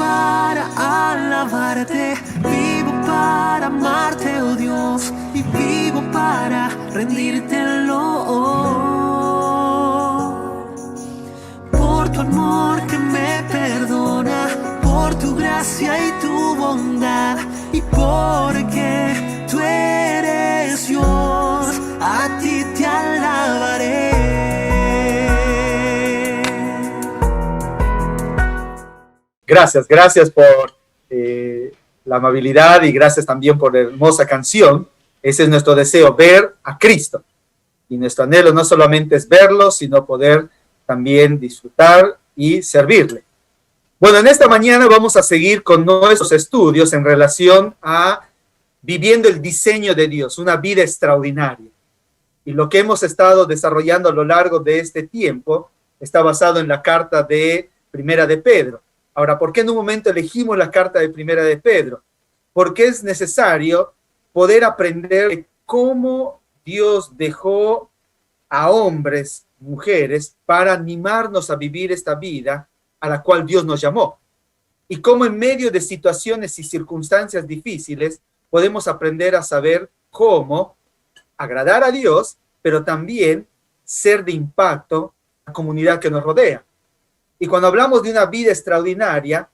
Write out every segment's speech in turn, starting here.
para alabarte, vivo para amarte, oh Dios, y vivo para rendírtelo. Por tu amor que me perdona, por tu gracia y tu bondad, y porque tú eres Dios, a ti te alabaré. Gracias por la amabilidad y gracias también por la hermosa canción. Ese es nuestro deseo, ver a Cristo. Y nuestro anhelo no solamente es verlo, sino poder también disfrutar y servirle. Bueno, en esta mañana vamos a seguir con nuestros estudios en relación a viviendo el diseño de Dios, una vida extraordinaria. Y lo que hemos estado desarrollando a lo largo de este tiempo está basado en la carta de Primera de Pedro. Ahora, ¿por qué en un momento elegimos la carta de Primera de Pedro? Porque es necesario poder aprender cómo Dios dejó a hombres, mujeres, para animarnos a vivir esta vida a la cual Dios nos llamó. Y cómo en medio de situaciones y circunstancias difíciles podemos aprender a saber cómo agradar a Dios, pero también ser de impacto a la comunidad que nos rodea. Y cuando hablamos de una vida extraordinaria,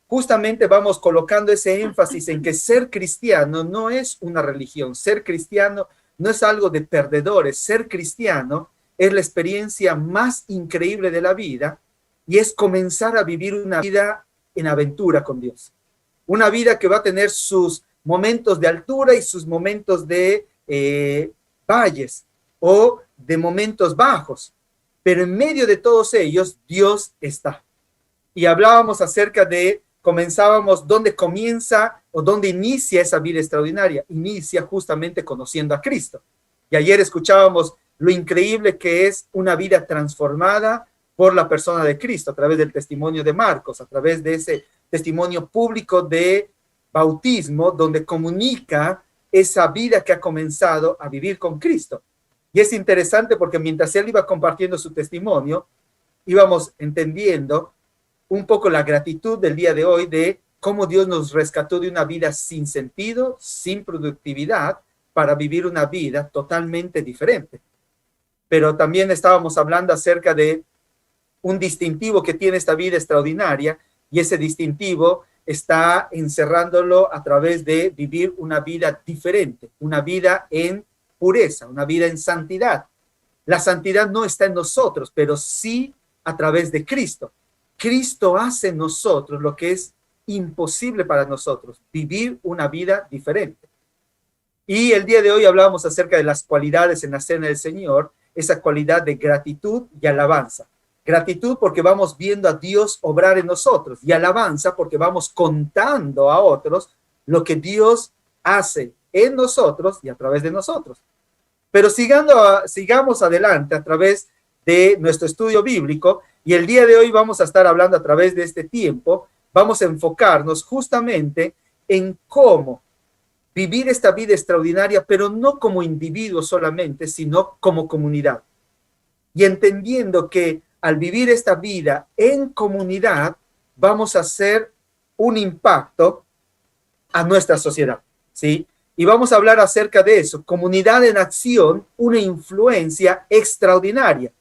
justamente vamos colocando ese énfasis en que ser cristiano no es una religión, ser cristiano no es algo de perdedores, ser cristiano es la experiencia más increíble de la vida y es comenzar a vivir una vida en aventura con Dios. Una vida que va a tener sus momentos de altura y sus momentos de valles o de momentos bajos, pero en medio de todos ellos Dios está. Y hablábamos acerca de, comenzábamos dónde comienza o dónde inicia esa vida extraordinaria. Inicia justamente conociendo a Cristo. Y ayer escuchábamos lo increíble que es una vida transformada por la persona de Cristo, a través del testimonio de Marcos, a través de ese testimonio público de bautismo, donde comunica esa vida que ha comenzado a vivir con Cristo. Y es interesante porque mientras él iba compartiendo su testimonio, íbamos entendiendo un poco la gratitud del día de hoy de cómo Dios nos rescató de una vida sin sentido, sin productividad, para vivir una vida totalmente diferente. Pero también estábamos hablando acerca de un distintivo que tiene esta vida extraordinaria, y ese distintivo está encerrándolo a través de vivir una vida diferente, una vida en pureza, una vida en santidad. La santidad no está en nosotros, pero sí a través de Cristo. Cristo hace en nosotros lo que es imposible para nosotros, vivir una vida diferente. Y el día de hoy hablábamos acerca de las cualidades en la cena del Señor, esa cualidad de gratitud y alabanza. Gratitud porque vamos viendo a Dios obrar en nosotros, y alabanza porque vamos contando a otros lo que Dios hace en nosotros y a través de nosotros. Pero sigamos adelante a través de nuestro estudio bíblico, y el día de hoy vamos a estar hablando a través de este tiempo, vamos a enfocarnos justamente en cómo vivir esta vida extraordinaria, pero no como individuos solamente, sino como comunidad. Y entendiendo que al vivir esta vida en comunidad, vamos a hacer un impacto a nuestra sociedad, ¿sí? Y vamos a hablar acerca de eso, comunidad en acción, una influencia extraordinaria.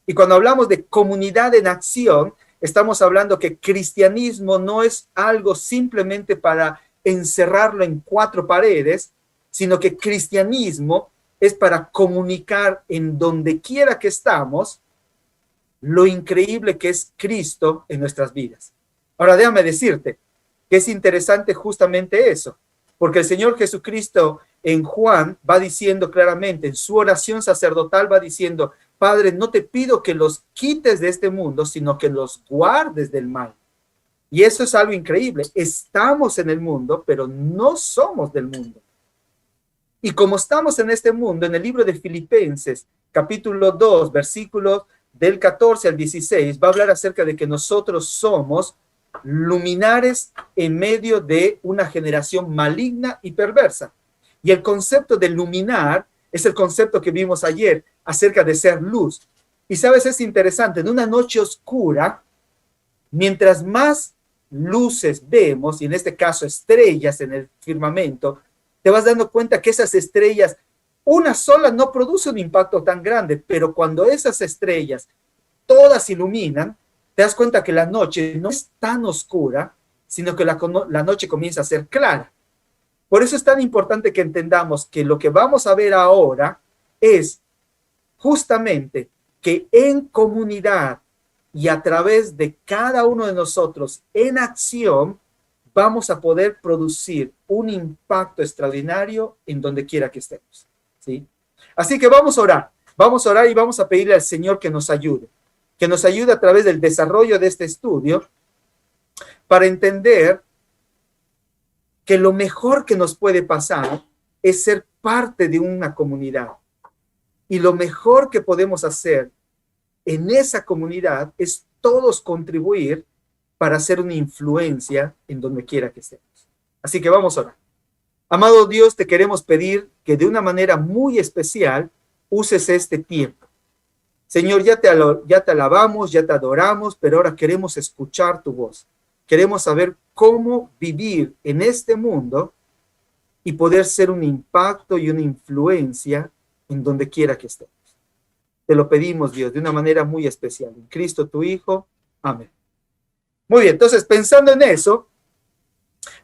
Y cuando hablamos de comunidad en acción, estamos hablando que cristianismo no es algo simplemente para encerrarlo en cuatro paredes, sino que cristianismo es para comunicar en donde quiera que estamos lo increíble que es Cristo en nuestras vidas. Ahora déjame decirte que es interesante justamente eso, porque el Señor Jesucristo en Juan va diciendo claramente, en su oración sacerdotal va diciendo, Padre, no te pido que los quites de este mundo, sino que los guardes del mal. Y eso es algo increíble. Estamos en el mundo, pero no somos del mundo. Y como estamos en este mundo, en el libro de Filipenses, capítulo 2, versículos del 14 al 16, va a hablar acerca de que nosotros somos luminares en medio de una generación maligna y perversa. Y el concepto de luminar es el concepto que vimos ayer acerca de ser luz. Y sabes, es interesante, en una noche oscura, mientras más luces vemos, y en este caso estrellas en el firmamento, te vas dando cuenta que esas estrellas, una sola no produce un impacto tan grande, pero cuando esas estrellas todas iluminan, te das cuenta que la noche no es tan oscura, sino que la noche comienza a ser clara. Por eso es tan importante que entendamos que lo que vamos a ver ahora es justamente que en comunidad y a través de cada uno de nosotros en acción, vamos a poder producir un impacto extraordinario en donde quiera que estemos, ¿sí? Así que vamos a orar y vamos a pedirle al Señor que nos ayude a través del desarrollo de este estudio para entender que lo mejor que nos puede pasar es ser parte de una comunidad. Y lo mejor que podemos hacer en esa comunidad es todos contribuir para hacer una influencia en donde quiera que estemos. Así que vamos a orar. Amado Dios, te queremos pedir que de una manera muy especial uses este tiempo. Señor, ya te alabamos, ya te adoramos, pero ahora queremos escuchar tu voz. Queremos saber cómo vivir en este mundo y poder ser un impacto y una influencia en donde quiera que estemos. Te lo pedimos, Dios, de una manera muy especial. En Cristo, tu Hijo. Amén. Muy bien, entonces pensando en eso,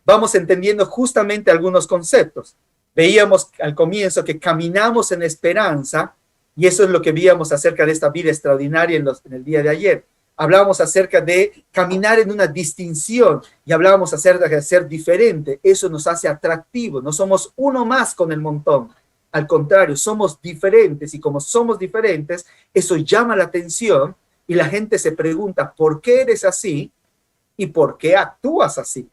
vamos entendiendo justamente algunos conceptos. Veíamos al comienzo que caminamos en esperanza, y eso es lo que veíamos acerca de esta vida extraordinaria en el día de ayer. Hablábamos acerca de caminar en una distinción y hablábamos acerca de ser diferente. Eso nos hace atractivos, no somos uno más con el montón. Al contrario, somos diferentes y como somos diferentes, eso llama la atención y la gente se pregunta, ¿por qué eres así y por qué actúas así?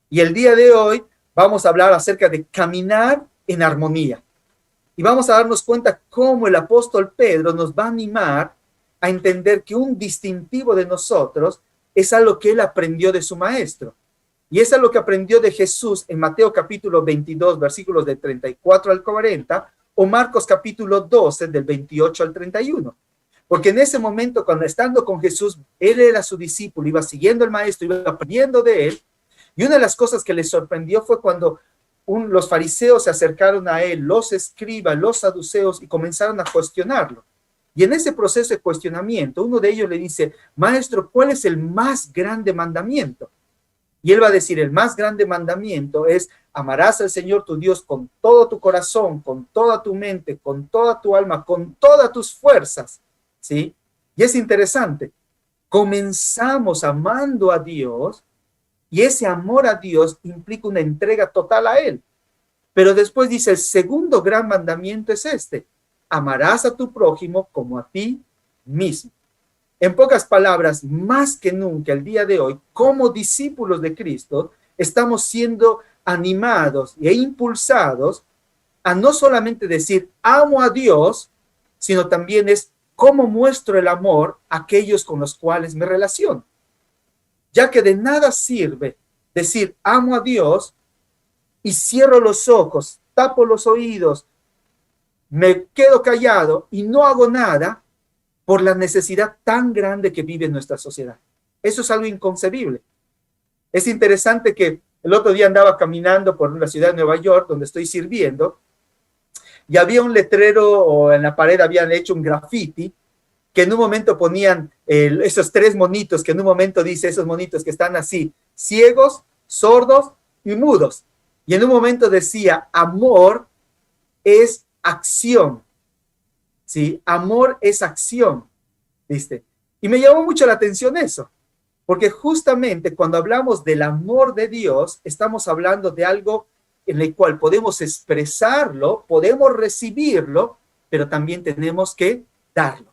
Y el día de hoy vamos a hablar acerca de caminar en armonía. Y vamos a darnos cuenta cómo el apóstol Pedro nos va a animar a entender que un distintivo de nosotros es algo que él aprendió de su maestro. Y es algo que aprendió de Jesús en Mateo capítulo 22, versículos del 34 al 40, o Marcos capítulo 12, del 28 al 31. Porque en ese momento, cuando estando con Jesús, él era su discípulo, iba siguiendo al maestro, iba aprendiendo de él. Y una de las cosas que le sorprendió fue cuando los fariseos se acercaron a él, los escribas, los saduceos, y comenzaron a cuestionarlo. Y en ese proceso de cuestionamiento, uno de ellos le dice, maestro, ¿cuál es el más grande mandamiento? Y él va a decir, el más grande mandamiento es, amarás al Señor tu Dios con todo tu corazón, con toda tu mente, con toda tu alma, con todas tus fuerzas, ¿sí? Y es interesante, comenzamos amando a Dios, y ese amor a Dios implica una entrega total a Él. Pero después dice, el segundo gran mandamiento es este, amarás a tu prójimo como a ti mismo. En pocas palabras, más que nunca el día de hoy, como discípulos de Cristo, estamos siendo animados e impulsados a no solamente decir, amo a Dios, sino también es cómo muestro el amor a aquellos con los cuales me relaciono. Ya que de nada sirve decir, amo a Dios, y cierro los ojos, tapo los oídos, me quedo callado y no hago nada por la necesidad tan grande que vive nuestra sociedad. Eso es algo inconcebible. Es interesante que el otro día andaba caminando por la ciudad de Nueva York, donde estoy sirviendo, y había un letrero, o en la pared habían hecho un graffiti, que en un momento ponían esos tres monitos, que en un momento dice esos monitos que están así, ciegos, sordos y mudos. Y en un momento decía, amor es acción. ¿Sí? Amor es acción, ¿viste? Y me llamó mucho la atención eso, porque justamente cuando hablamos del amor de Dios, estamos hablando de algo en el cual podemos expresarlo, podemos recibirlo, pero también tenemos que darlo.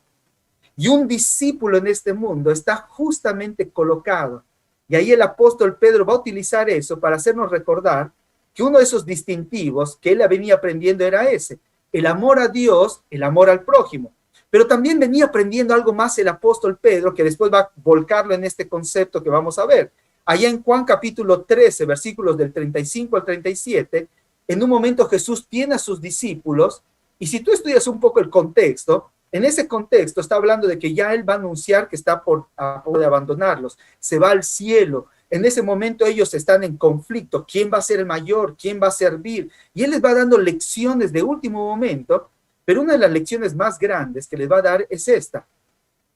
Y un discípulo en este mundo está justamente colocado, y ahí el apóstol Pedro va a utilizar eso para hacernos recordar que uno de esos distintivos que él venía aprendiendo era ese, el amor a Dios, el amor al prójimo. Pero también venía aprendiendo algo más el apóstol Pedro, que después va a volcarlo en este concepto que vamos a ver. Allá en Juan capítulo 13, versículos del 35 al 37, en un momento Jesús tiene a sus discípulos, y si tú estudias un poco el contexto, en ese contexto está hablando de que ya él va a anunciar que está a punto de abandonarlos, se va al cielo, en ese momento ellos están en conflicto. ¿Quién va a ser el mayor? ¿Quién va a servir? Y él les va dando lecciones de último momento, pero una de las lecciones más grandes que les va a dar es esta: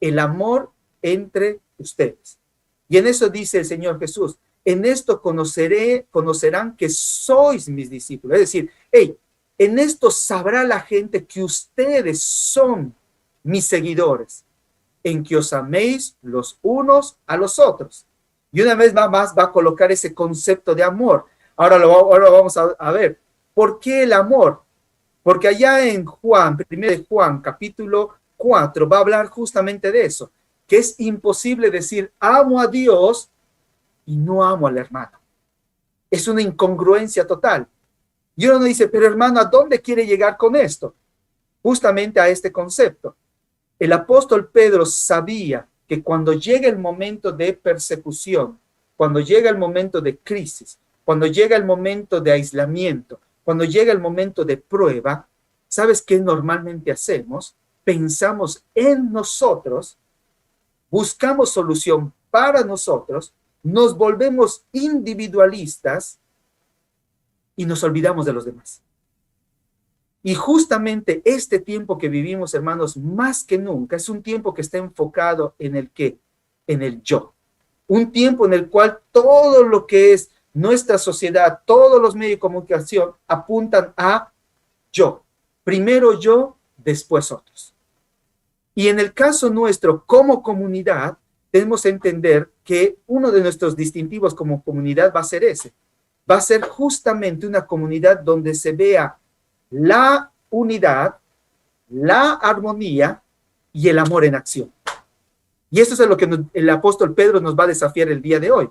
el amor entre ustedes. Y en eso dice el Señor Jesús: en esto conocerán que sois mis discípulos. Es decir, hey, en esto sabrá la gente que ustedes son mis seguidores, en que os améis los unos a los otros. Y una vez más va a colocar ese concepto de amor. Ahora lo vamos a ver. ¿Por qué el amor? Porque allá en Juan, 1 de Juan, capítulo 4, va a hablar justamente de eso, que es imposible decir amo a Dios y no amo al hermano. Es una incongruencia total. Y uno dice, pero hermano, ¿a dónde quiere llegar con esto? Justamente a este concepto. El apóstol Pedro sabía que cuando llega el momento de persecución, cuando llega el momento de crisis, cuando llega el momento de aislamiento, cuando llega el momento de prueba, ¿sabes qué normalmente hacemos? Pensamos en nosotros, buscamos solución para nosotros, nos volvemos individualistas y nos olvidamos de los demás. Y justamente este tiempo que vivimos, hermanos, más que nunca, es un tiempo que está enfocado en el qué, en el yo. Un tiempo en el cual todo lo que es nuestra sociedad, todos los medios de comunicación apuntan a yo. Primero yo, después otros. Y en el caso nuestro, como comunidad, tenemos que entender que uno de nuestros distintivos como comunidad va a ser ese. Va a ser justamente una comunidad donde se vea la unidad, la armonía y el amor en acción. Y eso es lo que el apóstol Pedro nos va a desafiar el día de hoy.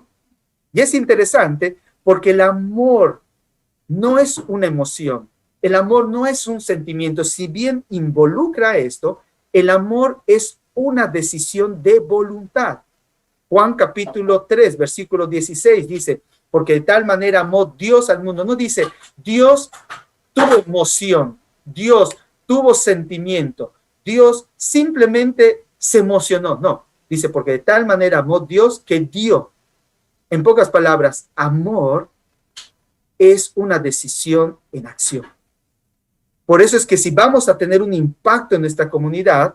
Y es interesante porque el amor no es una emoción, el amor no es un sentimiento. Si bien involucra esto, el amor es una decisión de voluntad. Juan capítulo 3, versículo 16 dice, porque de tal manera amó Dios al mundo. No dice, Dios tuvo emoción, Dios tuvo sentimiento, Dios simplemente se emocionó. No, dice, porque de tal manera amó Dios que dio. En pocas palabras, amor es una decisión en acción. Por eso es que si vamos a tener un impacto en nuestra comunidad,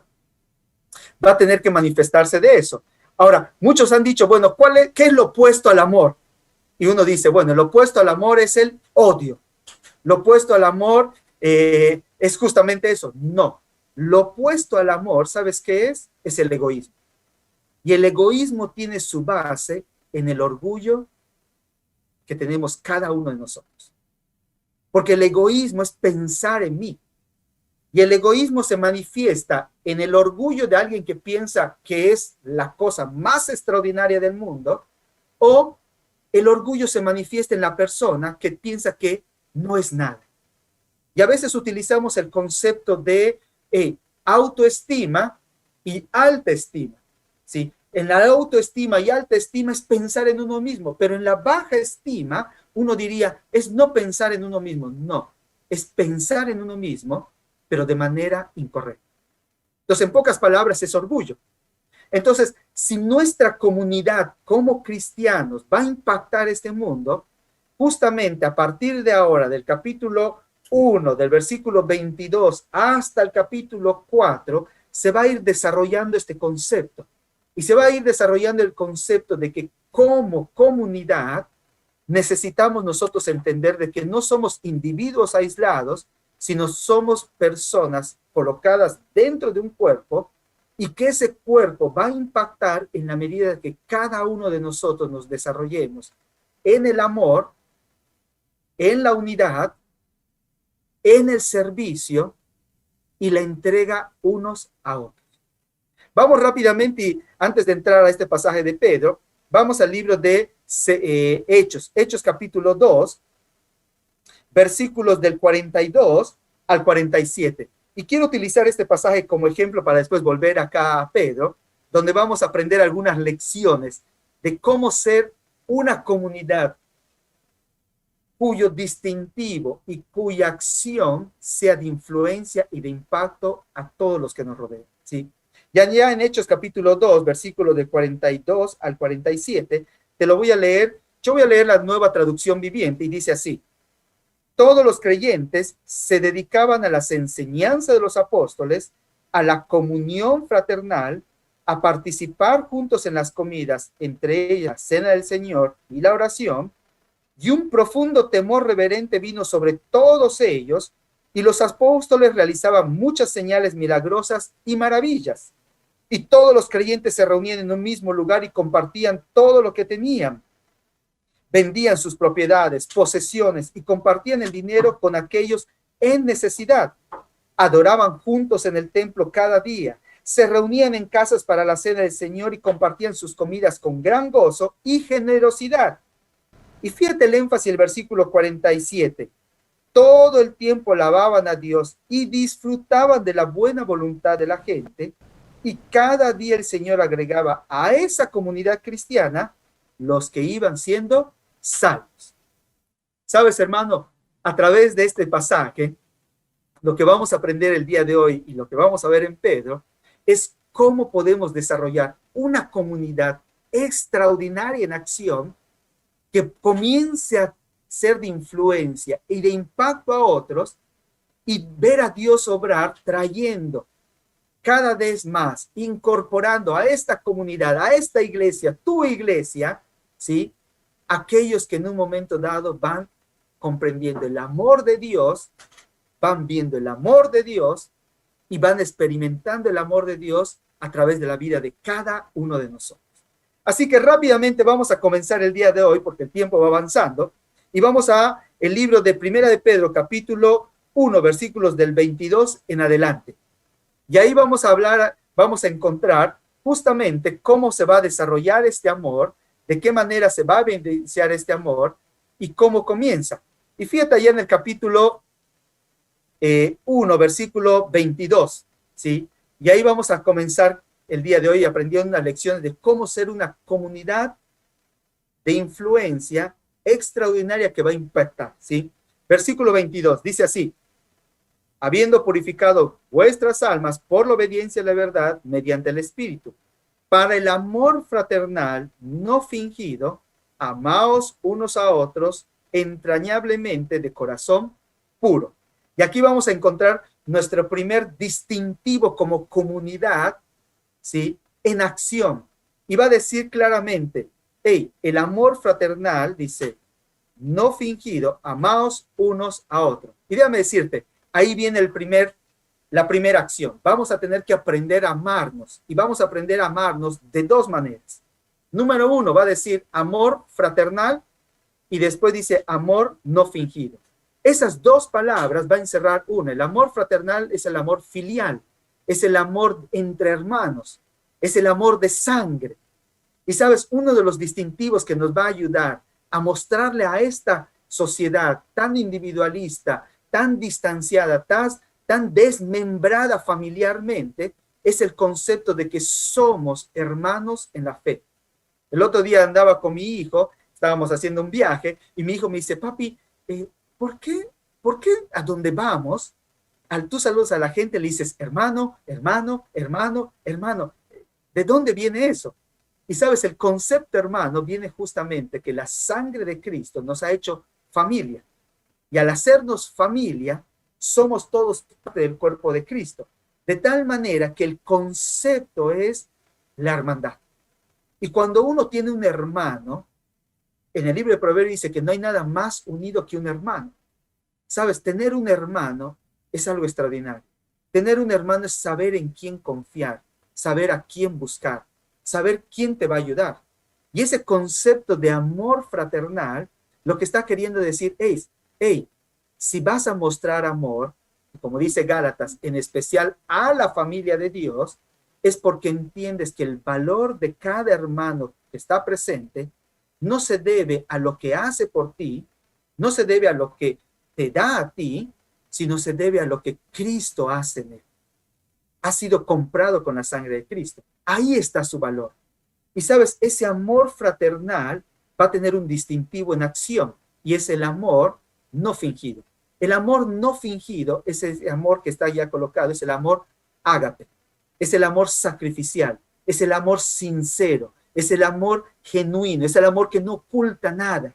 va a tener que manifestarse de eso. Ahora, muchos han dicho, bueno, ¿qué es lo opuesto al amor? Y uno dice, bueno, lo opuesto al amor es el odio. Lo opuesto al amor es justamente eso. No, lo opuesto al amor, ¿sabes qué es? Es el egoísmo. Y el egoísmo tiene su base en el orgullo que tenemos cada uno de nosotros. Porque el egoísmo es pensar en mí. Y el egoísmo se manifiesta en el orgullo de alguien que piensa que es la cosa más extraordinaria del mundo, o el orgullo se manifiesta en la persona que piensa que no es nada. Y a veces utilizamos el concepto de autoestima y alta estima. ¿Sí? En la autoestima y alta estima es pensar en uno mismo, pero en la baja estima uno diría, es no pensar en uno mismo. No, es pensar en uno mismo, pero de manera incorrecta. Entonces, en pocas palabras, es orgullo. Entonces, si nuestra comunidad como cristianos va a impactar este mundo, justamente a partir de ahora, del capítulo 1, del versículo 22 hasta el capítulo 4, se va a ir desarrollando este concepto. Y se va a ir desarrollando el concepto de que como comunidad necesitamos nosotros entender de que no somos individuos aislados, sino somos personas colocadas dentro de un cuerpo, y que ese cuerpo va a impactar en la medida que cada uno de nosotros nos desarrollemos en el amor, en la unidad, en el servicio y la entrega unos a otros. Vamos rápidamente, y antes de entrar a este pasaje de Pedro, vamos al libro de Hechos capítulo 2, versículos del 42 al 47. Y quiero utilizar este pasaje como ejemplo para después volver acá a Pedro, donde vamos a aprender algunas lecciones de cómo ser una comunidad cuyo distintivo y cuya acción sea de influencia y de impacto a todos los que nos rodean, ¿sí? Ya en Hechos capítulo 2, versículos del 42 al 47, te lo voy a leer. Yo voy a leer la Nueva Traducción Viviente y dice así: todos los creyentes se dedicaban a las enseñanzas de los apóstoles, a la comunión fraternal, a participar juntos en las comidas, entre ellas la cena del Señor y la oración, y un profundo temor reverente vino sobre todos ellos, y los apóstoles realizaban muchas señales milagrosas y maravillas. Y todos los creyentes se reunían en un mismo lugar y compartían todo lo que tenían. Vendían sus propiedades, posesiones y compartían el dinero con aquellos en necesidad. Adoraban juntos en el templo cada día. Se reunían en casas para la cena del Señor y compartían sus comidas con gran gozo y generosidad. Y fíjate el énfasis del versículo 47. Todo el tiempo alababan a Dios y disfrutaban de la buena voluntad de la gente, y cada día el Señor agregaba a esa comunidad cristiana los que iban siendo salvos. Sabes, hermano, a través de este pasaje, lo que vamos a aprender el día de hoy y lo que vamos a ver en Pedro es cómo podemos desarrollar una comunidad extraordinaria en acción que comience a ser de influencia y de impacto a otros, y ver a Dios obrar trayendo cada vez más, incorporando a esta comunidad, a esta iglesia, tu iglesia, ¿sí? Aquellos que en un momento dado van comprendiendo el amor de Dios, van viendo el amor de Dios y van experimentando el amor de Dios a través de la vida de cada uno de nosotros. Así que rápidamente vamos a comenzar el día de hoy, porque el tiempo va avanzando, y vamos a el libro de Primera de Pedro, capítulo 1, versículos del 22 en adelante. Y ahí vamos a hablar, vamos a encontrar justamente cómo se va a desarrollar este amor, de qué manera se va a evidenciar este amor y cómo comienza. Y fíjate allá en el capítulo 1, versículo 22, ¿sí? Y ahí vamos a comenzar el día de hoy aprendiendo unas lecciones de cómo ser una comunidad de influencia extraordinaria que va a impactar, ¿sí? Versículo 22, dice así: habiendo purificado vuestras almas por la obediencia a la verdad mediante el Espíritu, para el amor fraternal no fingido, amaos unos a otros entrañablemente de corazón puro. Y aquí vamos a encontrar nuestro primer distintivo como comunidad, ¿sí? En acción. Y va a decir claramente, hey, el amor fraternal, dice, no fingido, amaos unos a otros. Y déjame decirte, ahí viene la primera acción. Vamos a tener que aprender a amarnos, y vamos a aprender a amarnos de dos maneras. Número uno, va a decir amor fraternal, y después dice amor no fingido. Esas dos palabras va a encerrar una. El amor fraternal es el amor filial, es el amor entre hermanos, es el amor de sangre. Y sabes, uno de los distintivos que nos va a ayudar a mostrarle a esta sociedad tan individualista, tan distanciada, tan desmembrada familiarmente, es el concepto de que somos hermanos en la fe. El otro día andaba con mi hijo, estábamos haciendo un viaje, y mi hijo me dice, papi, ¿por qué a donde vamos, tú saludas a la gente, le dices hermano, hermano, hermano, hermano? ¿De dónde viene eso? Y sabes, el concepto hermano viene justamente que la sangre de Cristo nos ha hecho familia. Y al hacernos familia, somos todos parte del cuerpo de Cristo. De tal manera que el concepto es la hermandad. Y cuando uno tiene un hermano, en el libro de Proverbios dice que no hay nada más unido que un hermano. Sabes, tener un hermano es algo extraordinario. Tener un hermano es saber en quién confiar, saber a quién buscar, saber quién te va a ayudar. Y ese concepto de amor fraternal, lo que está queriendo decir es, hey, si vas a mostrar amor, como dice Gálatas, en especial a la familia de Dios, es porque entiendes que el valor de cada hermano que está presente no se debe a lo que hace por ti, no se debe a lo que te da a ti, sino se debe a lo que Cristo hace en él. Ha sido comprado con la sangre de Cristo. Ahí está su valor. Y sabes, ese amor fraternal va a tener un distintivo en acción, y es el amor no fingido. El amor no fingido es ese amor que está ya colocado, es el amor ágape, es el amor sacrificial, es el amor sincero, es el amor genuino, es el amor que no oculta nada.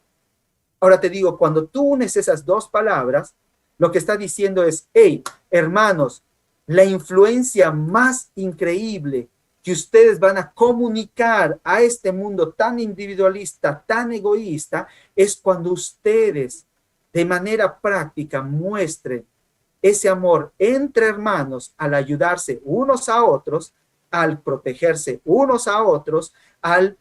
Ahora te digo, cuando tú unes esas dos palabras, lo que está diciendo es, hey, hermanos, la influencia más increíble que ustedes van a comunicar a este mundo tan individualista, tan egoísta, es cuando ustedes de manera práctica muestren ese amor entre hermanos al ayudarse unos a otros, al protegerse unos a otros, al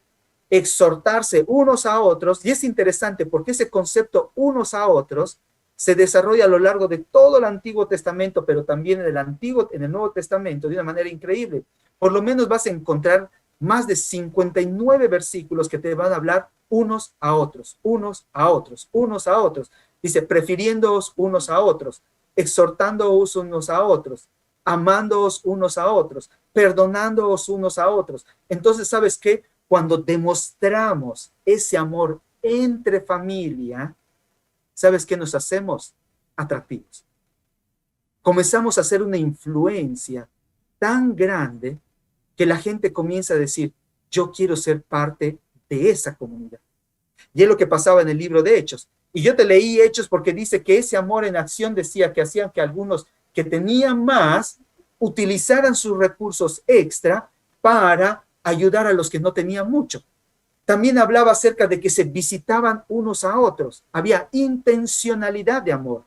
exhortarse unos a otros. Y es interesante porque ese concepto unos a otros se desarrolla a lo largo de todo el Antiguo Testamento, pero también en el Nuevo Testamento de una manera increíble. Por lo menos vas a encontrar más de 59 versículos que te van a hablar unos a otros, unos a otros, unos a otros. Dice, prefiriéndoos unos a otros, exhortándoos unos a otros, amándoos unos a otros, perdonándoos unos a otros. Entonces, ¿sabes qué? Cuando demostramos ese amor entre familia, ¿sabes qué nos hacemos? Atractivos. Comenzamos a hacer una influencia tan grande que la gente comienza a decir, yo quiero ser parte de esa comunidad. Y es lo que pasaba en el libro de Hechos. Y yo te leí Hechos porque dice que ese amor en acción decía que hacían que algunos que tenían más utilizaran sus recursos extra para ayudar a los que no tenían mucho. También hablaba acerca de que se visitaban unos a otros. Había intencionalidad de amor.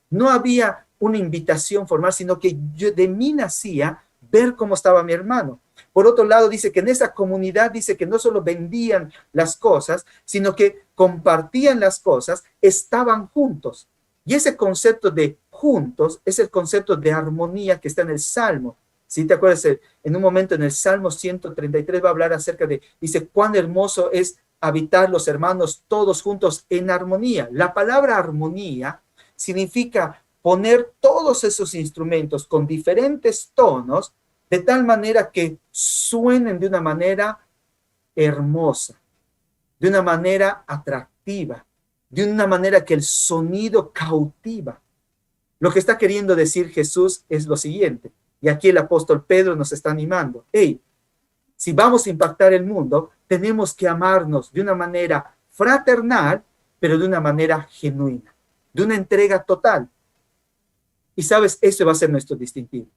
No había una invitación formal, sino que de mí nacía ver cómo estaba mi hermano. Por otro lado, dice que en esa comunidad, dice que no solo vendían las cosas, sino que compartían las cosas, estaban juntos. Y ese concepto de juntos es el concepto de armonía que está en el Salmo. Si te acuerdas, en un momento en el Salmo 133 va a hablar acerca de, dice, cuán hermoso es habitar los hermanos todos juntos en armonía. La palabra armonía significa poner todos esos instrumentos con diferentes tonos de tal manera que suenen de una manera hermosa, de una manera atractiva, de una manera que el sonido cautiva. Lo que está queriendo decir Jesús es lo siguiente, y aquí el apóstol Pedro nos está animando. Hey, si vamos a impactar el mundo, tenemos que amarnos de una manera fraternal, pero de una manera genuina, de una entrega total. Y sabes, eso va a ser nuestro distintivo.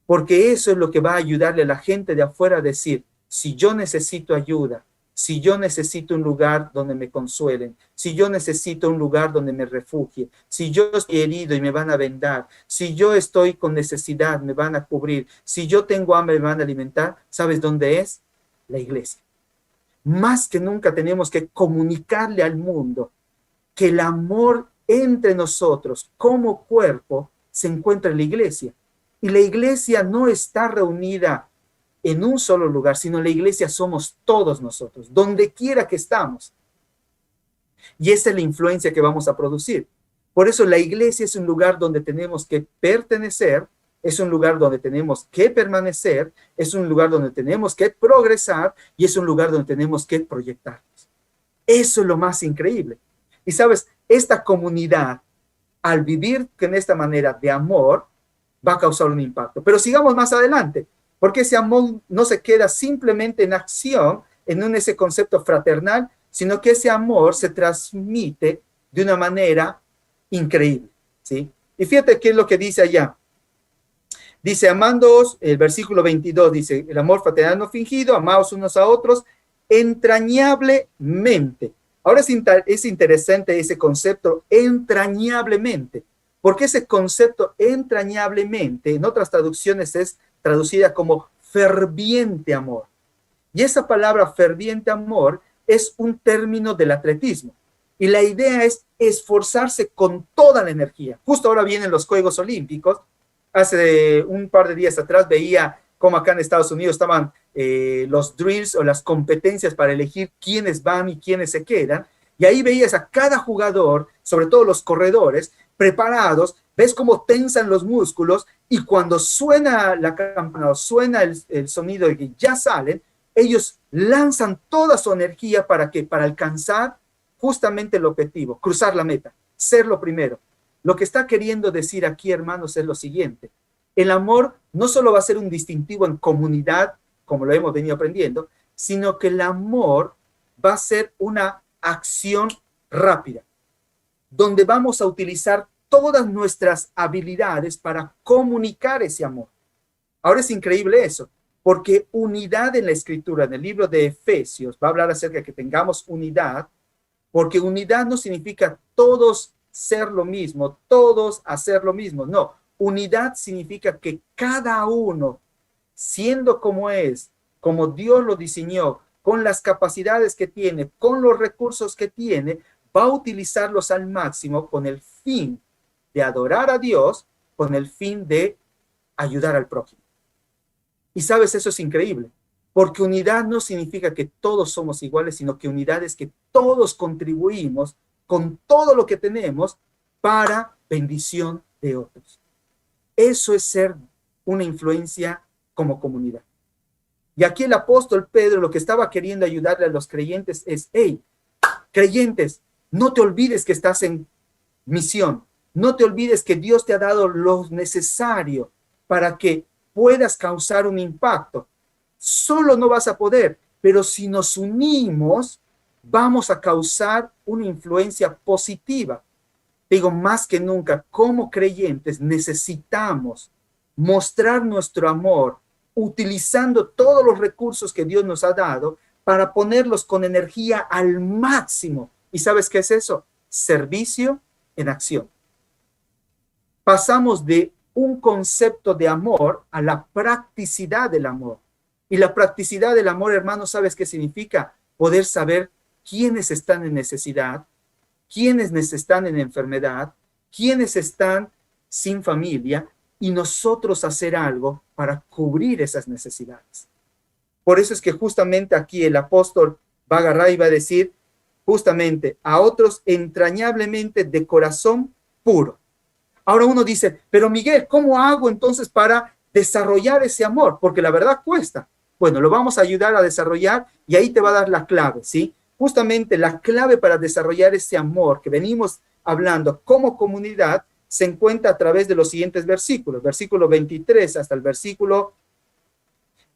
Porque eso es lo que va a ayudarle a la gente de afuera a decir, si yo necesito ayuda, si yo necesito un lugar donde me consuelen, si yo necesito un lugar donde me refugie, si yo estoy herido y me van a vendar, si yo estoy con necesidad, me van a cubrir, si yo tengo hambre, me van a alimentar, ¿sabes dónde es? La iglesia. Más que nunca tenemos que comunicarle al mundo que el amor entre nosotros como cuerpo se encuentra en la iglesia. Y la iglesia no está reunida en un solo lugar, sino la iglesia somos todos nosotros, donde quiera que estamos. Y esa es la influencia que vamos a producir. Por eso la iglesia es un lugar donde tenemos que pertenecer, es un lugar donde tenemos que permanecer, es un lugar donde tenemos que progresar y es un lugar donde tenemos que proyectarnos. Eso es lo más increíble. Y sabes, esta comunidad, al vivir en esta manera de amor, va a causar un impacto. Pero sigamos más adelante, porque ese amor no se queda simplemente en acción, en ese concepto fraternal, sino que ese amor se transmite de una manera increíble, ¿sí? Y fíjate qué es lo que dice allá. Dice, amándoos, el versículo 22 dice, el amor fraternal no fingido, amaos unos a otros entrañablemente. Ahora es interesante ese concepto entrañablemente. Porque ese concepto entrañablemente, en otras traducciones es traducida como ferviente amor. Y esa palabra ferviente amor es un término del atletismo. Y la idea es esforzarse con toda la energía. Justo ahora vienen los Juegos Olímpicos. Hace un par de días atrás veía cómo acá en Estados Unidos estaban los drills o las competencias para elegir quiénes van y quiénes se quedan. Y ahí veías a cada jugador, sobre todo los corredores, preparados, ves cómo tensan los músculos y cuando suena la campana o suena el sonido de que ya salen, ellos lanzan toda su energía para alcanzar justamente el objetivo, cruzar la meta, ser lo primero. Lo que está queriendo decir aquí, hermanos, es lo siguiente. El amor no solo va a ser un distintivo en comunidad, como lo hemos venido aprendiendo, sino que el amor va a ser una acción rápida, donde vamos a utilizar todas nuestras habilidades para comunicar ese amor. Ahora es increíble eso, porque unidad en la escritura, en el libro de Efesios, va a hablar acerca de que tengamos unidad, porque unidad no significa todos ser lo mismo, todos hacer lo mismo. No, unidad significa que cada uno, siendo como es, como Dios lo diseñó, con las capacidades que tiene, con los recursos que tiene, va a utilizarlos al máximo con el fin de adorar a Dios, con el fin de ayudar al prójimo. Y sabes, eso es increíble, porque unidad no significa que todos somos iguales, sino que unidad es que todos contribuimos con todo lo que tenemos para bendición de otros. Eso es ser una influencia como comunidad. Y aquí el apóstol Pedro lo que estaba queriendo ayudarle a los creyentes es, hey, creyentes, no te olvides que estás en misión. No te olvides que Dios te ha dado lo necesario para que puedas causar un impacto. Solo no vas a poder, pero si nos unimos, vamos a causar una influencia positiva. Digo, más que nunca, como creyentes, necesitamos mostrar nuestro amor utilizando todos los recursos que Dios nos ha dado para ponerlos con energía al máximo. ¿Y sabes qué es eso? Servicio en acción. Pasamos de un concepto de amor a la practicidad del amor. Y la practicidad del amor, hermanos, ¿sabes qué significa? Poder saber quiénes están en necesidad, quiénes están en enfermedad, quiénes están sin familia, y nosotros hacer algo para cubrir esas necesidades. Por eso es que justamente aquí el apóstol va a agarrar y va a decir, justamente, a otros entrañablemente de corazón puro. Ahora uno dice, pero Miguel, ¿cómo hago entonces para desarrollar ese amor? Porque la verdad cuesta. Bueno, lo vamos a ayudar a desarrollar y ahí te va a dar la clave, ¿sí? Justamente la clave para desarrollar ese amor que venimos hablando como comunidad se encuentra a través de los siguientes versículos. Versículo 23 hasta el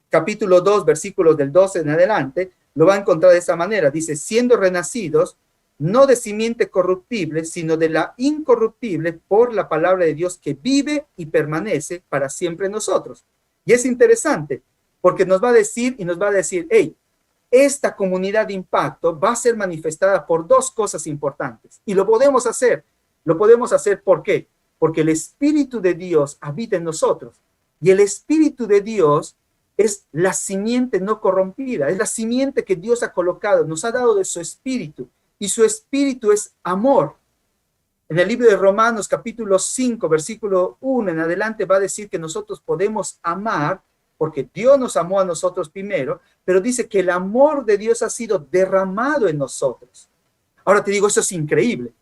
capítulo 2, versículos del 12 en adelante, lo va a encontrar de esa manera. Dice, siendo renacidos, no de simiente corruptible, sino de la incorruptible por la palabra de Dios que vive y permanece para siempre en nosotros. Y es interesante, porque nos va a decir hey, esta comunidad de impacto va a ser manifestada por dos cosas importantes. Y lo podemos hacer. ¿Por qué? Porque el Espíritu de Dios habita en nosotros. Y el Espíritu de Dios es la simiente no corrompida, es la simiente que Dios ha colocado, nos ha dado de su Espíritu. Y su Espíritu es amor. En el libro de Romanos, capítulo 5, versículo 1 en adelante, va a decir que nosotros podemos amar, porque Dios nos amó a nosotros primero, pero dice que el amor de Dios ha sido derramado en nosotros. Ahora te digo, eso es increíble,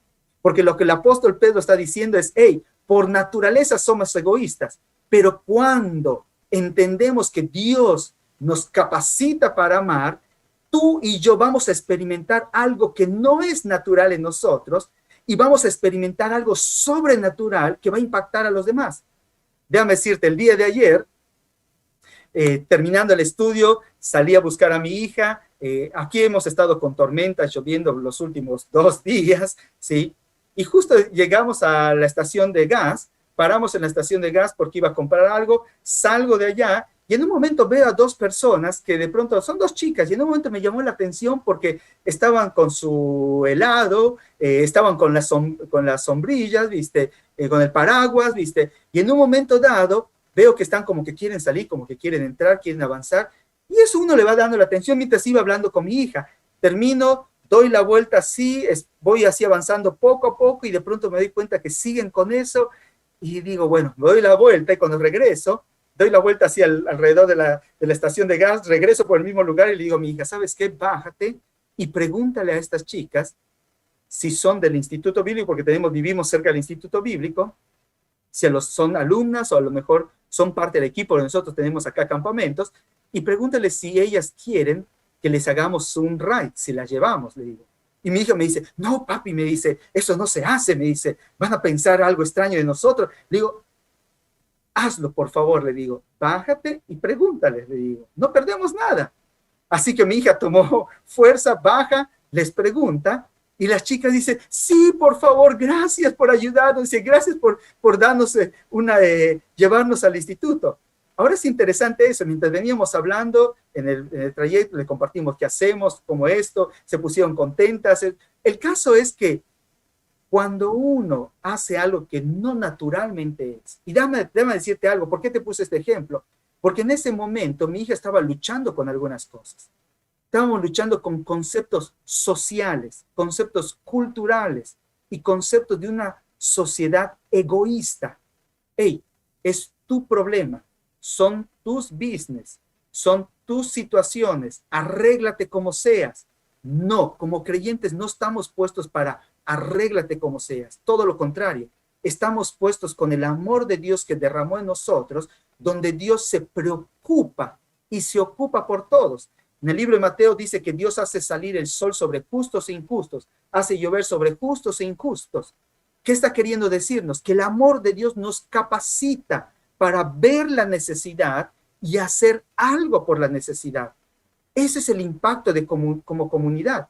porque lo que el apóstol Pedro está diciendo es, hey, por naturaleza somos egoístas, pero cuando entendemos que Dios nos capacita para amar, tú y yo vamos a experimentar algo que no es natural en nosotros y vamos a experimentar algo sobrenatural que va a impactar a los demás. Déjame decirte, el día de ayer, terminando el estudio, salí a buscar a mi hija. Aquí hemos estado con tormentas, lloviendo los últimos 2 días, ¿sí? Y justo llegamos a la estación de gas, paramos en la estación de gas porque iba a comprar algo, salgo de allá y en un momento veo a 2 personas que de pronto son 2 chicas y en un momento me llamó la atención porque estaban con su helado, estaban con las sombrillas, ¿viste? Con el paraguas, ¿viste? Y en un momento dado veo que están como que quieren salir, como que quieren entrar, quieren avanzar y eso uno le va dando la atención mientras iba hablando con mi hija. Termino, doy la vuelta así, voy así avanzando poco a poco y de pronto me doy cuenta que siguen con eso y digo, bueno, me doy la vuelta y cuando regreso, doy la vuelta así alrededor de la estación de gas, regreso por el mismo lugar y le digo a mi hija, ¿sabes qué? Bájate y pregúntale a estas chicas si son del Instituto Bíblico, porque vivimos cerca del Instituto Bíblico, si son alumnas o a lo mejor son parte del equipo, nosotros tenemos acá campamentos, y pregúntale si ellas quieren que les hagamos un ride, si las llevamos, le digo. Y mi hija me dice, no, papi, me dice, eso no se hace, me dice, van a pensar algo extraño de nosotros. Le digo, hazlo, por favor, le digo, bájate y pregúntale, le digo, no perdemos nada. Así que mi hija tomó fuerza, baja, les pregunta, y las chicas dicen, sí, por favor, gracias por ayudarnos, y gracias por darnos llevarnos al instituto. Ahora es interesante eso, mientras veníamos hablando en el trayecto, le compartimos qué hacemos, como esto, se pusieron contentas. El caso es que cuando uno hace algo que no naturalmente es, y déjame decirte algo, ¿por qué te puse este ejemplo? Porque en ese momento mi hija estaba luchando con algunas cosas. Estábamos luchando con conceptos sociales, conceptos culturales y conceptos de una sociedad egoísta. Hey, es tu problema, son tus business, son tus situaciones, arréglate como seas. No, como creyentes no estamos puestos para arréglate como seas, todo lo contrario, estamos puestos con el amor de Dios que derramó en nosotros, donde Dios se preocupa y se ocupa por todos. En el libro de Mateo dice que Dios hace salir el sol sobre justos e injustos, hace llover sobre justos e injustos. ¿Qué está queriendo decirnos? Que el amor de Dios nos capacita para ver la necesidad y hacer algo por la necesidad. Ese es el impacto de como comunidad.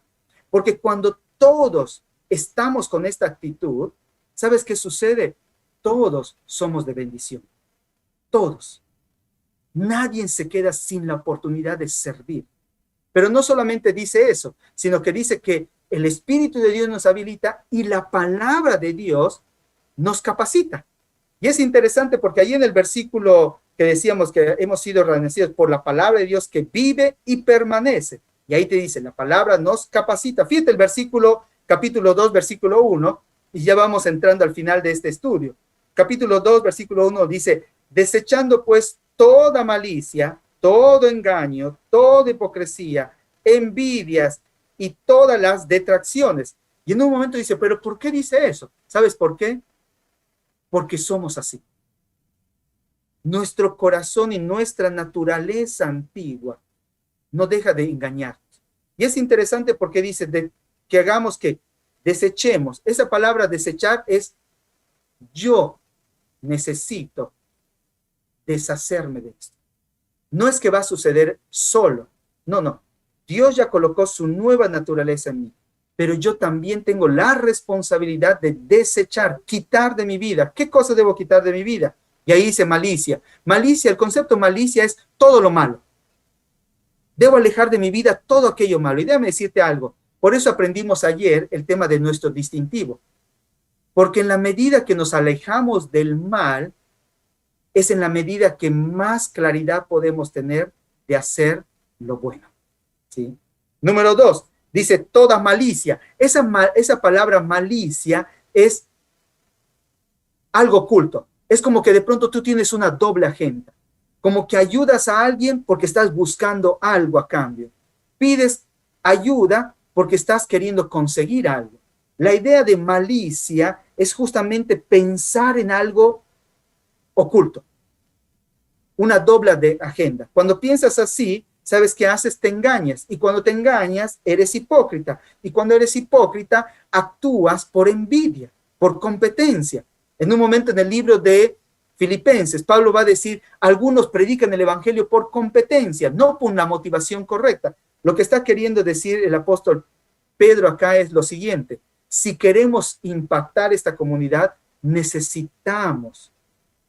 Porque cuando todos estamos con esta actitud, ¿sabes qué sucede? Todos somos de bendición. Todos. Nadie se queda sin la oportunidad de servir. Pero no solamente dice eso, sino que dice que el Espíritu de Dios nos habilita y la palabra de Dios nos capacita. Y es interesante porque ahí en el versículo que decíamos que hemos sido renacidos por la palabra de Dios que vive y permanece. Y ahí te dice, la palabra nos capacita. Fíjate el versículo, capítulo 2, versículo 1, y ya vamos entrando al final de este estudio. Capítulo 2, versículo 1 dice, desechando pues toda malicia, todo engaño, toda hipocresía, envidias y todas las detracciones. Y en un momento dice, pero ¿por qué dice eso? ¿Sabes por qué? Porque somos así. Nuestro corazón y nuestra naturaleza antigua no deja de engañarnos. Y es interesante porque dice que hagamos que desechemos. Esa palabra desechar es yo necesito deshacerme de esto. No es que va a suceder solo. No. Dios ya colocó su nueva naturaleza en mí. Pero yo también tengo la responsabilidad de desechar, quitar de mi vida. ¿Qué cosa debo quitar de mi vida? Y ahí dice malicia. Malicia, el concepto malicia es todo lo malo. Debo alejar de mi vida todo aquello malo. Y déjame decirte algo. Por eso aprendimos ayer el tema de nuestro distintivo. Porque en la medida que nos alejamos del mal, es en la medida que más claridad podemos tener de hacer lo bueno. ¿Sí? Número 2, dice toda malicia. Esa palabra malicia es algo oculto. Es como que de pronto tú tienes una doble agenda. Como que ayudas a alguien porque estás buscando algo a cambio. Pides ayuda porque estás queriendo conseguir algo. La idea de malicia es justamente pensar en algo oculto. Una doble de agenda. Cuando piensas así, ¿sabes qué haces? Te engañas. Y cuando te engañas, eres hipócrita. Y cuando eres hipócrita, actúas por envidia, por competencia. En un momento en el libro de Filipenses, Pablo va a decir, algunos predican el evangelio por competencia, no por una motivación correcta. Lo que está queriendo decir el apóstol Pedro acá es lo siguiente. Si queremos impactar esta comunidad, necesitamos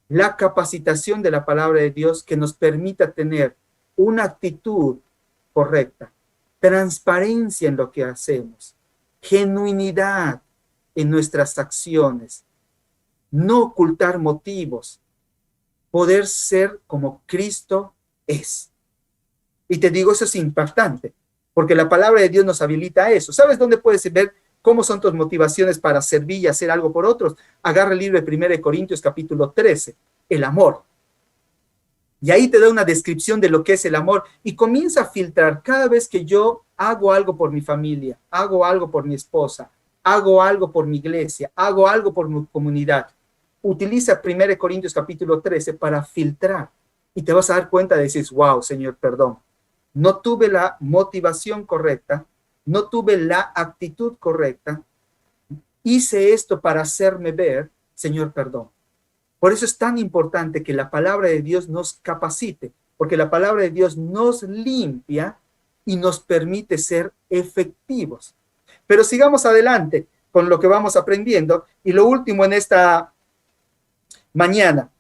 la capacitación de la palabra de Dios que nos permita tener una actitud correcta, transparencia en lo que hacemos, genuinidad en nuestras acciones, no ocultar motivos, poder ser como Cristo es. Y te digo, eso es impactante, porque la palabra de Dios nos habilita a eso. ¿Sabes dónde puedes ver cómo son tus motivaciones para servir y hacer algo por otros? Agarra el libro de 1 Corintios capítulo 13, el amor. Y ahí te da una descripción de lo que es el amor y comienza a filtrar cada vez que yo hago algo por mi familia, hago algo por mi esposa, hago algo por mi iglesia, hago algo por mi comunidad. Utiliza 1 Corintios capítulo 13 para filtrar y te vas a dar cuenta de decir, wow, Señor, perdón. No tuve la motivación correcta, no tuve la actitud correcta, hice esto para hacerme ver, Señor, perdón. Por eso es tan importante que la palabra de Dios nos capacite, porque la palabra de Dios nos limpia y nos permite ser efectivos. Pero sigamos adelante con lo que vamos aprendiendo. Y lo último en esta mañana,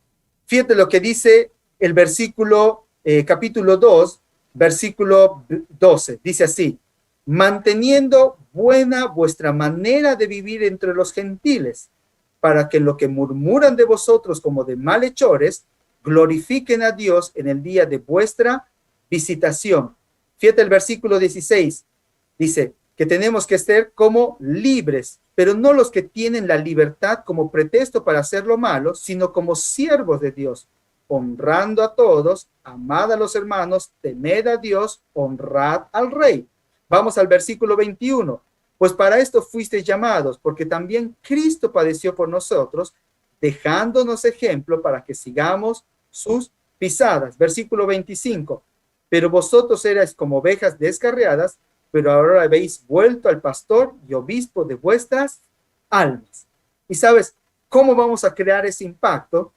fíjate lo que dice el versículo, capítulo 2, versículo 12. Dice así: manteniendo buena vuestra manera de vivir entre los gentiles, para que lo que murmuran de vosotros como de malhechores, glorifiquen a Dios en el día de vuestra visitación. Fíjate el versículo 16. Dice que tenemos que ser como libres, pero no los que tienen la libertad como pretexto para hacer lo malo, sino como siervos de Dios, honrando a todos, amad a los hermanos, temed a Dios, honrad al rey. Vamos al versículo 21. Pues para esto fuisteis llamados, porque también Cristo padeció por nosotros, dejándonos ejemplo para que sigamos sus pisadas. Versículo 25. Pero vosotros erais como ovejas descarriadas, pero ahora habéis vuelto al pastor y obispo de vuestras almas. Y sabes, ¿cómo vamos a crear ese impacto?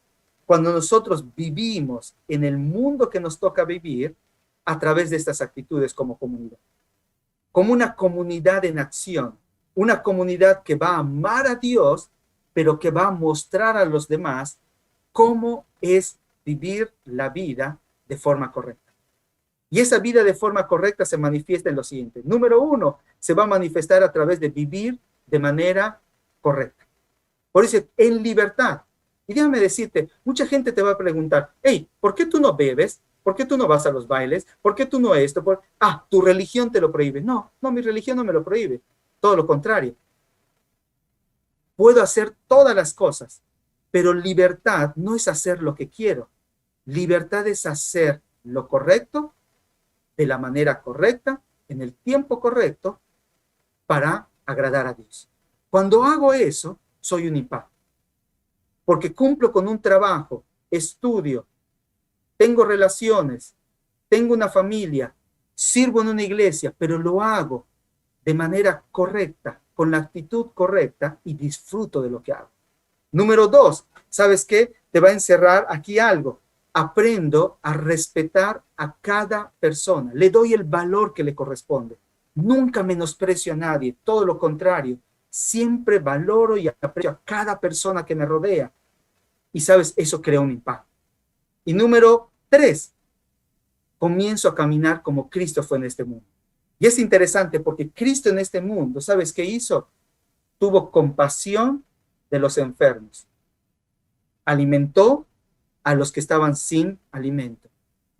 Cuando nosotros vivimos en el mundo que nos toca vivir a través de estas actitudes como comunidad. Como una comunidad en acción, una comunidad que va a amar a Dios, pero que va a mostrar a los demás cómo es vivir la vida de forma correcta. Y esa vida de forma correcta se manifiesta en lo siguiente. Número 1, se va a manifestar a través de vivir de manera correcta. Por eso, en libertad. Y déjame decirte, mucha gente te va a preguntar, hey, ¿por qué tú no bebes? ¿Por qué tú no vas a los bailes? ¿Por qué tú no esto? Tu religión te lo prohíbe. No, mi religión no me lo prohíbe. Todo lo contrario. Puedo hacer todas las cosas, pero libertad no es hacer lo que quiero. Libertad es hacer lo correcto, de la manera correcta, en el tiempo correcto, para agradar a Dios. Cuando hago eso, soy un impacto. Porque cumplo con un trabajo, estudio, tengo relaciones, tengo una familia, sirvo en una iglesia, pero lo hago de manera correcta, con la actitud correcta y disfruto de lo que hago. Número 2, ¿sabes qué? Te va a encerrar aquí algo. Aprendo a respetar a cada persona. Le doy el valor que le corresponde. Nunca menosprecio a nadie, todo lo contrario. Siempre valoro y aprecio a cada persona que me rodea. Y sabes, eso crea un impacto. Y número 3, comienzo a caminar como Cristo fue en este mundo. Y es interesante porque Cristo en este mundo, ¿sabes qué hizo? Tuvo compasión de los enfermos. Alimentó a los que estaban sin alimento.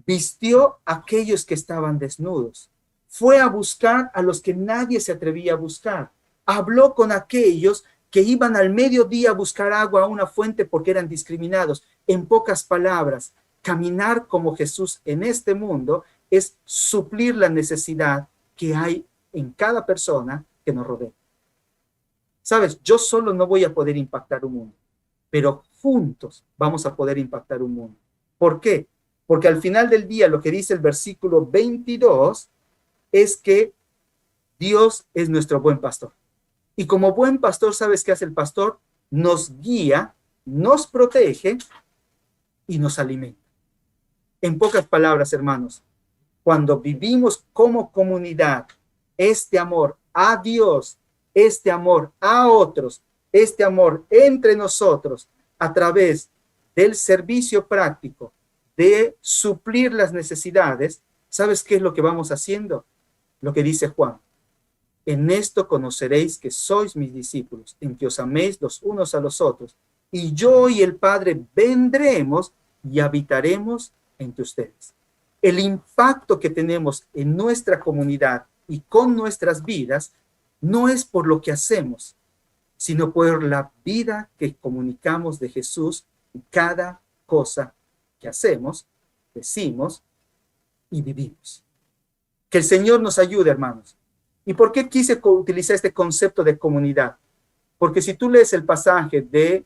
Vistió a aquellos que estaban desnudos. Fue a buscar a los que nadie se atrevía a buscar. Habló con aquellos que iban al mediodía a buscar agua a una fuente porque eran discriminados. En pocas palabras, caminar como Jesús en este mundo es suplir la necesidad que hay en cada persona que nos rodea. Sabes, yo solo no voy a poder impactar un mundo, pero juntos vamos a poder impactar un mundo. ¿Por qué? Porque al final del día lo que dice el versículo 22 es que Dios es nuestro buen pastor. Y como buen pastor, ¿sabes qué hace el pastor? Nos guía, nos protege y nos alimenta. En pocas palabras, hermanos, cuando vivimos como comunidad, este amor a Dios, este amor a otros, este amor entre nosotros, a través del servicio práctico, de suplir las necesidades, ¿sabes qué es lo que vamos haciendo? Lo que dice Juan. En esto conoceréis que sois mis discípulos, en que os améis los unos a los otros, y yo y el Padre vendremos y habitaremos entre ustedes. El impacto que tenemos en nuestra comunidad y con nuestras vidas no es por lo que hacemos, sino por la vida que comunicamos de Jesús en cada cosa que hacemos, decimos y vivimos. Que el Señor nos ayude, hermanos. ¿Y por qué quise utilizar este concepto de comunidad? Porque si tú lees el pasaje de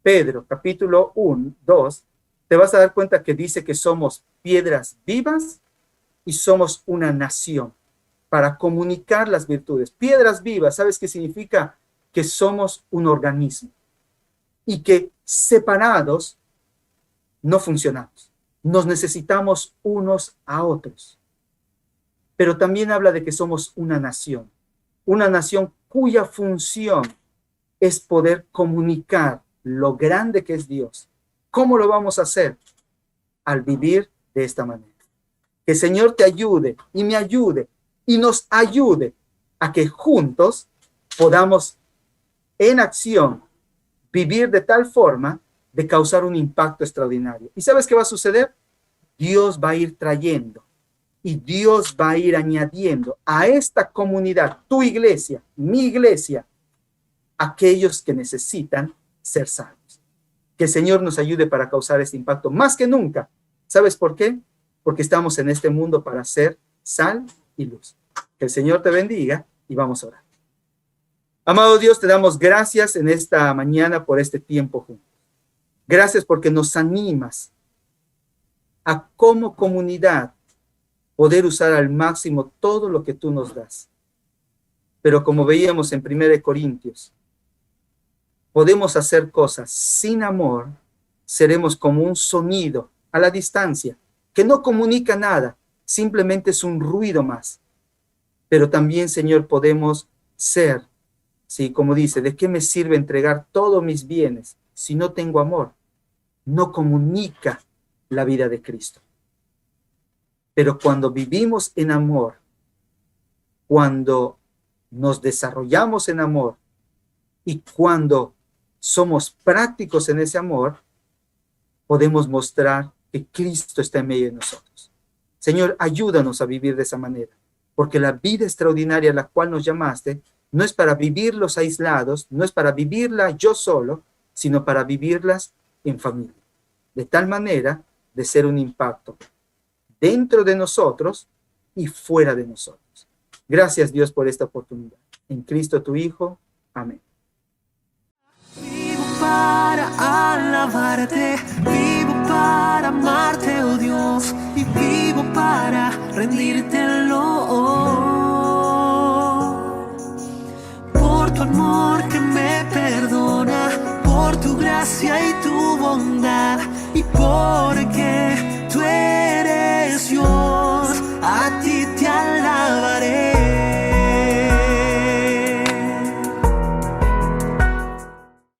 Pedro, capítulo 1, 2, te vas a dar cuenta que dice que somos piedras vivas y somos una nación para comunicar las virtudes. Piedras vivas, ¿sabes qué significa? Que somos un organismo y que separados no funcionamos. Nos necesitamos unos a otros. pero también habla de que somos una nación cuya función es poder comunicar lo grande que es Dios. ¿Cómo lo vamos a hacer? Al vivir de esta manera. Que el Señor te ayude y me ayude y nos ayude a que juntos podamos en acción vivir de tal forma de causar un impacto extraordinario. ¿Y sabes qué va a suceder? Dios va a ir trayendo y Dios va a ir añadiendo a esta comunidad, tu iglesia, mi iglesia, aquellos que necesitan ser salvos. Que el Señor nos ayude para causar este impacto más que nunca. ¿Sabes por qué? Porque estamos en este mundo para ser sal y luz. Que el Señor te bendiga y vamos a orar. Amado Dios, te damos gracias en esta mañana por este tiempo juntos. Gracias porque nos animas a como comunidad poder usar al máximo todo lo que tú nos das. Pero como veíamos en 1 Corintios, podemos hacer cosas sin amor, seremos como un sonido a la distancia, que no comunica nada, simplemente es un ruido más. Pero también, Señor, podemos ser, sí, como dice, ¿de qué me sirve entregar todos mis bienes si no tengo amor? No comunica la vida de Cristo. Pero cuando vivimos en amor, cuando nos desarrollamos en amor y cuando somos prácticos en ese amor, podemos mostrar que Cristo está en medio de nosotros. Señor, ayúdanos a vivir de esa manera, porque la vida extraordinaria a la cual nos llamaste no es para vivirlos aislados, no es para vivirla yo solo, sino para vivirlas en familia, de tal manera de ser un impacto dentro de nosotros y fuera de nosotros. Gracias, Dios, por esta oportunidad. En Cristo tu Hijo. Amén. Vivo para alabarte, vivo para amarte, oh Dios, y vivo para rendírtelo. Por tu amor que me perdona, por tu gracia y tu bondad, y porque tú eres